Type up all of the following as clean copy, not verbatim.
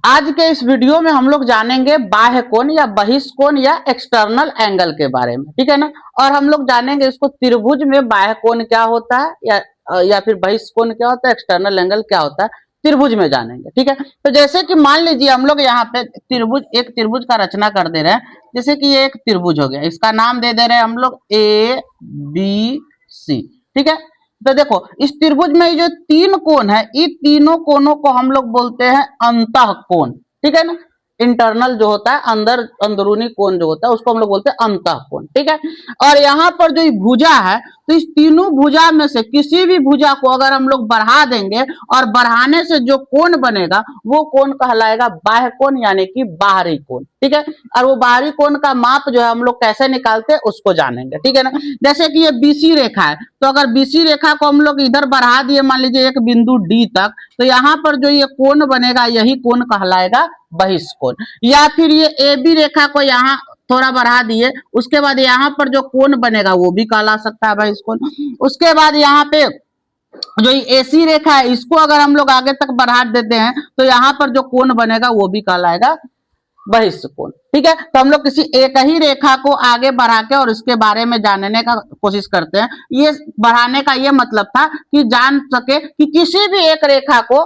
आज के इस वीडियो में हम लोग जानेंगे बाह्य कोण या बहिष्कोण या एक्सटर्नल एंगल के बारे में, ठीक है ना। और हम लोग जानेंगे इसको त्रिभुज में बाह्य कोण क्या होता है या फिर बहिष्कोण क्या होता है, एक्सटर्नल एंगल क्या होता है, त्रिभुज में जानेंगे, ठीक है। तो जैसे कि मान लीजिए हम लोग यहाँ पे एक त्रिभुज का रचना कर दे रहे हैं। जैसे कि ये एक त्रिभुज हो गया, इसका नाम दे दे रहे हैं हम लोग ABC, ठीक है। तो देखो इस त्रिभुज में जो तीन कोण है, इन तीनों कोणों को हम लोग बोलते हैं अंतः कोण, ठीक है ना। इंटरनल जो होता है, अंदरूनी कोण जो होता है उसको हम लोग बोलते हैं अंतः कोण, ठीक है। और यहाँ पर जो भुजा है, तो इस तीनों भुजा में से किसी भी भुजा को अगर हम लोग बढ़ा देंगे और बढ़ाने से जो कोण बनेगा वो कोण कहलाएगा बाह्य कोण यानी कि बाहरी कोण, ठीक है। और वो बाहरी कोण का माप जो है हम लोग कैसे निकालते हैं उसको जानेंगे, ठीक है ना। जैसे कि ये बीसी रेखा है, तो अगर बीसी रेखा को हम लोग इधर बढ़ा दिए मान लीजिए एक बिंदु डी तक, तो यहाँ पर जो ये कोण बनेगा यही कोण कहलाएगा बहिष्कोण। या फिर ये ए बी रेखा को यहाँ थोड़ा बढ़ा दिए, उसके बाद यहाँ पर जो कोण बनेगा वो भी कहला सकता है बहिष्कोण। उसके बाद यहाँ पे जो एसी रेखा है इसको अगर हम लोग आगे तक बढ़ा देते हैं तो यहाँ पर जो कोण बनेगा वो भी कहलाएगा बहिष्कोण, ठीक है। तो हम लोग किसी एक ही रेखा को आगे बढ़ा के और इसके बारे में जानने का कोशिश करते हैं। ये बढ़ाने का ये मतलब था कि जान सके कि किसी भी एक रेखा को,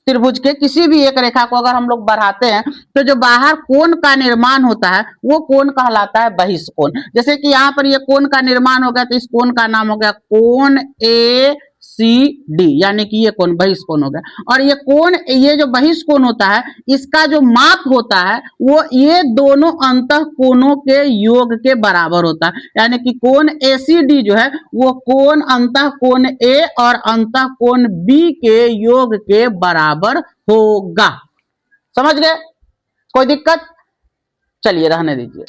त्रिभुज के किसी भी एक रेखा को अगर हम लोग बढ़ाते हैं तो जो बाहर कोण का निर्माण होता है वो कोण कहलाता है बहिष्कोण। जैसे कि यहाँ पर ये कोण का निर्माण हो गया, तो इस कोण का नाम हो गया कोण ACD, यानी कि ये कोण बहिष्कोण हो गया। और ये कोण, ये जो बहिष्कोण होता है इसका जो माप होता है वो ये दोनों अंतः कोणों के योग के बराबर होता है। यानी कि कोण ACD जो है वो कोण अंतः कोण A और अंतः कोण B के योग के बराबर होगा। समझ गए? कोई दिक्कत? चलिए रहने दीजिए।